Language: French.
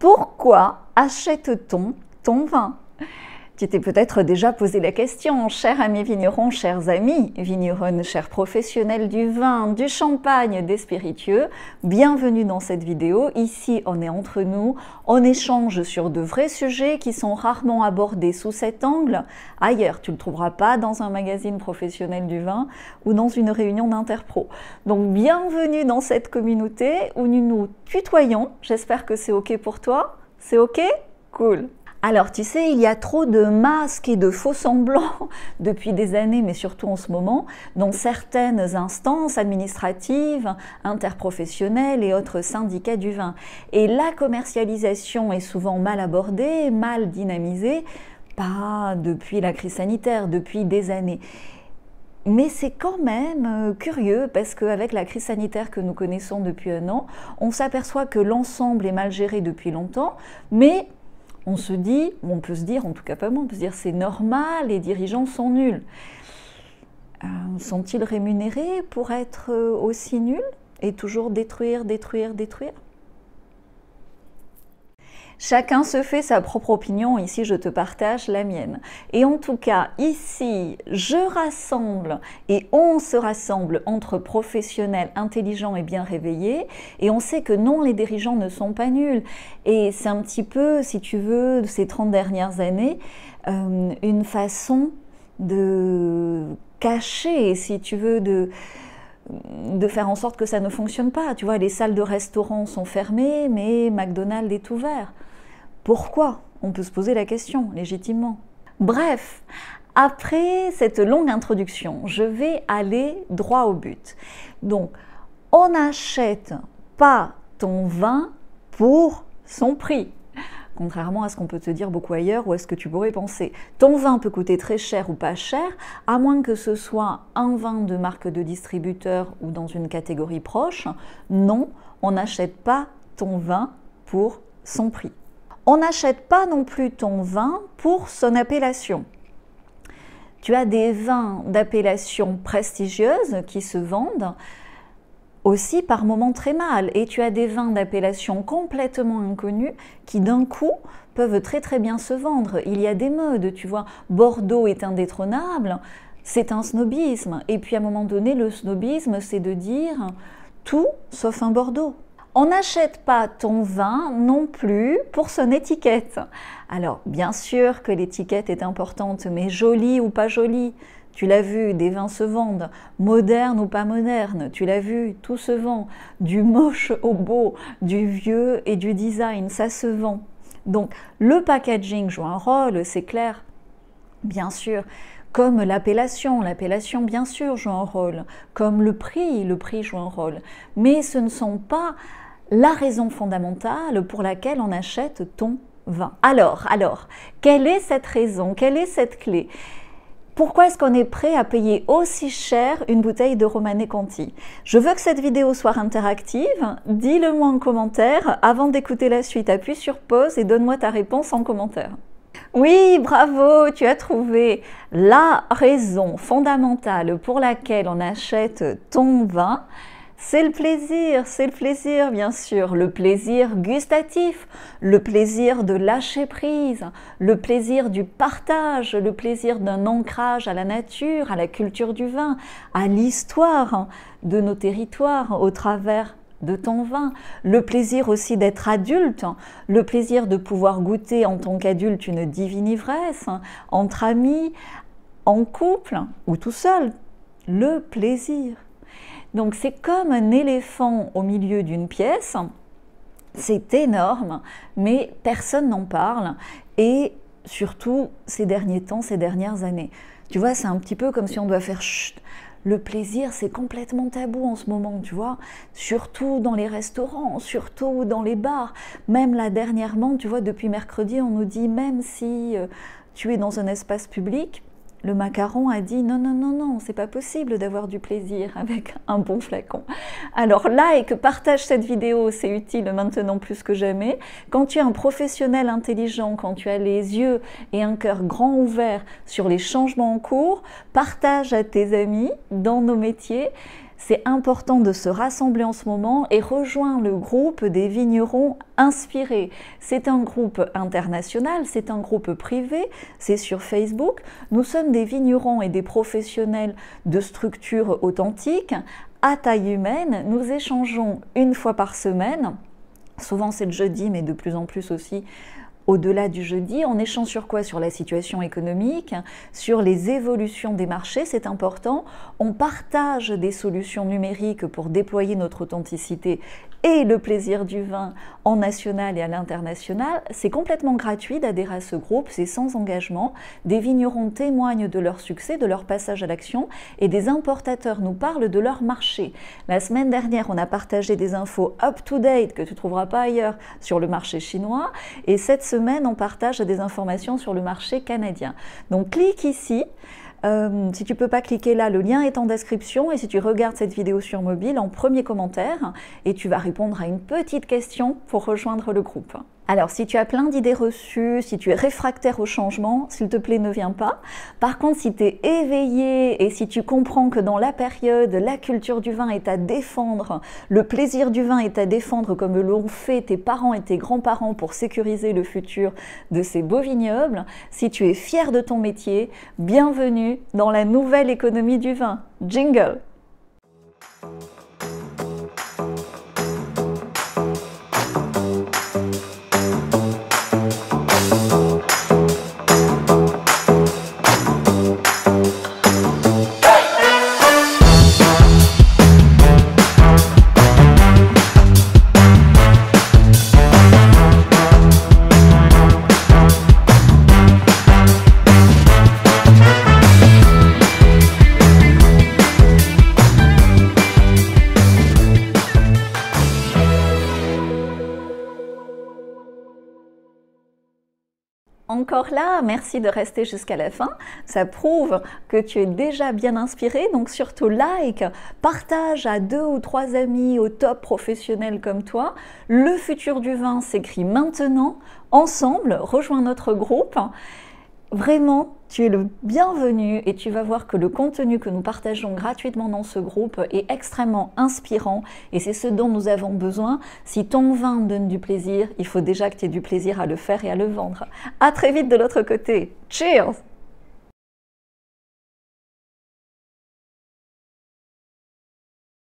Pourquoi achète-t-on ton vin? Tu t'es peut-être déjà posé la question, chers amis vignerons, chers amis vigneronnes, chers professionnels du vin, du champagne, des spiritueux, bienvenue dans cette vidéo. Ici, on est entre nous, on échange sur de vrais sujets qui sont rarement abordés sous cet angle. Ailleurs, tu ne le trouveras pas dans un magazine professionnel du vin ou dans une réunion d'interpro. Donc, bienvenue dans cette communauté où nous nous tutoyons. J'espère que c'est OK pour toi. C'est OK? Cool. Alors, tu sais, il y a trop de masques et de faux semblants depuis des années, mais surtout en ce moment, dans certaines instances administratives, interprofessionnelles et autres syndicats du vin. Et la commercialisation est souvent mal abordée, mal dynamisée, pas depuis la crise sanitaire, depuis des années. Mais c'est quand même curieux parce qu'avec la crise sanitaire que nous connaissons depuis un an, on s'aperçoit que l'ensemble est mal géré depuis longtemps, mais on se dit, on peut se dire, en tout cas pas moi, on peut se dire c'est normal, les dirigeants sont nuls. Sont-ils rémunérés pour être aussi nuls et toujours détruire, détruire, détruire? Chacun se fait sa propre opinion, ici je te partage la mienne. Et en tout cas, ici, je rassemble et on se rassemble entre professionnels intelligents et bien réveillés. Et on sait que non, les dirigeants ne sont pas nuls. Et c'est un petit peu, si tu veux, de ces 30 dernières années, une façon de cacher, si tu veux, de faire en sorte que ça ne fonctionne pas. Tu vois, les salles de restaurant sont fermées, mais McDonald's est ouvert. Pourquoi? On peut se poser la question, légitimement. Bref, après cette longue introduction, je vais aller droit au but. Donc, on n'achète pas ton vin pour son prix. Contrairement à ce qu'on peut te dire beaucoup ailleurs ou à ce que tu pourrais penser. Ton vin peut coûter très cher ou pas cher, à moins que ce soit un vin de marque de distributeur ou dans une catégorie proche. Non, on n'achète pas ton vin pour son prix. On n'achète pas non plus ton vin pour son appellation. Tu as des vins d'appellation prestigieuse qui se vendent aussi par moments très mal. Et tu as des vins d'appellation complètement inconnus qui d'un coup peuvent très très bien se vendre. Il y a des modes, tu vois. Bordeaux est indétrônable, c'est un snobisme. Et puis à un moment donné, le snobisme, c'est de dire tout sauf un Bordeaux. On n'achète pas ton vin non plus pour son étiquette. Alors, bien sûr que l'étiquette est importante, mais jolie ou pas jolie. Tu l'as vu, des vins se vendent, modernes ou pas modernes, tu l'as vu, tout se vend, du moche au beau, du vieux et du design, ça se vend. Donc le packaging joue un rôle, c'est clair, bien sûr, comme l'appellation bien sûr joue un rôle, comme le prix joue un rôle, mais ce ne sont pas la raison fondamentale pour laquelle on achète ton vin. Alors, quelle est cette raison, quelle est cette clé ? Pourquoi est-ce qu'on est prêt à payer aussi cher une bouteille de Romanée Conti? Je veux que cette vidéo soit interactive. Dis-le moi en commentaire. Avant d'écouter la suite, appuie sur pause et donne-moi ta réponse en commentaire. Oui, bravo, tu as trouvé la raison fondamentale pour laquelle on achète ton vin. C'est le plaisir bien sûr, le plaisir gustatif, le plaisir de lâcher prise, le plaisir du partage, le plaisir d'un ancrage à la nature, à la culture du vin, à l'histoire de nos territoires au travers de ton vin, le plaisir aussi d'être adulte, le plaisir de pouvoir goûter en tant qu'adulte une divine ivresse, entre amis, en couple ou tout seul, le plaisir. Donc c'est comme un éléphant au milieu d'une pièce, c'est énorme, mais personne n'en parle, et surtout ces derniers temps, ces dernières années. Tu vois, c'est un petit peu comme si on doit faire chut. Le plaisir, c'est complètement tabou en ce moment, tu vois, surtout dans les restaurants, surtout dans les bars. Même là, dernièrement, tu vois, depuis mercredi, on nous dit, même si tu es dans un espace public, le macaron a dit non, c'est pas possible d'avoir du plaisir avec un bon flacon. Alors like, partage cette vidéo, c'est utile maintenant plus que jamais. Quand tu es un professionnel intelligent, quand tu as les yeux et un cœur grand ouvert sur les changements en cours, partage à tes amis dans nos métiers c'est important de se rassembler en ce moment et rejoindre le groupe des vignerons inspirés. C'est un groupe international, c'est un groupe privé, c'est sur Facebook. Nous sommes des vignerons et des professionnels de structures authentiques, à taille humaine. Nous échangeons une fois par semaine, souvent c'est le jeudi, mais de plus en plus aussi au-delà du jeudi. On échange sur quoi? Sur la situation économique, sur les évolutions des marchés, c'est important. On partage des solutions numériques pour déployer notre authenticité et le plaisir du vin en national et à l'international. C'est complètement gratuit d'adhérer à ce groupe, c'est sans engagement. Des vignerons témoignent de leur succès, de leur passage à l'action, et des importateurs nous parlent de leur marché. La semaine dernière, on a partagé des infos up-to-date que tu ne trouveras pas ailleurs sur le marché chinois, et cette semaine, on partage des informations sur le marché canadien. Donc clique ici. Si tu ne peux pas cliquer là, le lien est en description, et si tu regardes cette vidéo sur mobile, en premier commentaire, et tu vas répondre à une petite question pour rejoindre le groupe. Alors, si tu as plein d'idées reçues, si tu es réfractaire au changement, s'il te plaît, ne viens pas. Par contre, si tu es éveillé et si tu comprends que dans la période, la culture du vin est à défendre, le plaisir du vin est à défendre comme l'ont fait tes parents et tes grands-parents pour sécuriser le futur de ces beaux vignobles, si tu es fier de ton métier, bienvenue dans la nouvelle économie du vin. Jingle! Encore là, merci de rester jusqu'à la fin, ça prouve que tu es déjà bien inspiré, donc surtout like, partage à 2 ou 3 amis au top professionnels comme toi. Le futur du vin s'écrit maintenant, ensemble, rejoins notre groupe. Vraiment, tu es le bienvenu et tu vas voir que le contenu que nous partageons gratuitement dans ce groupe est extrêmement inspirant et c'est ce dont nous avons besoin. Si ton vin donne du plaisir, il faut déjà que tu aies du plaisir à le faire et à le vendre. À très vite de l'autre côté. Cheers!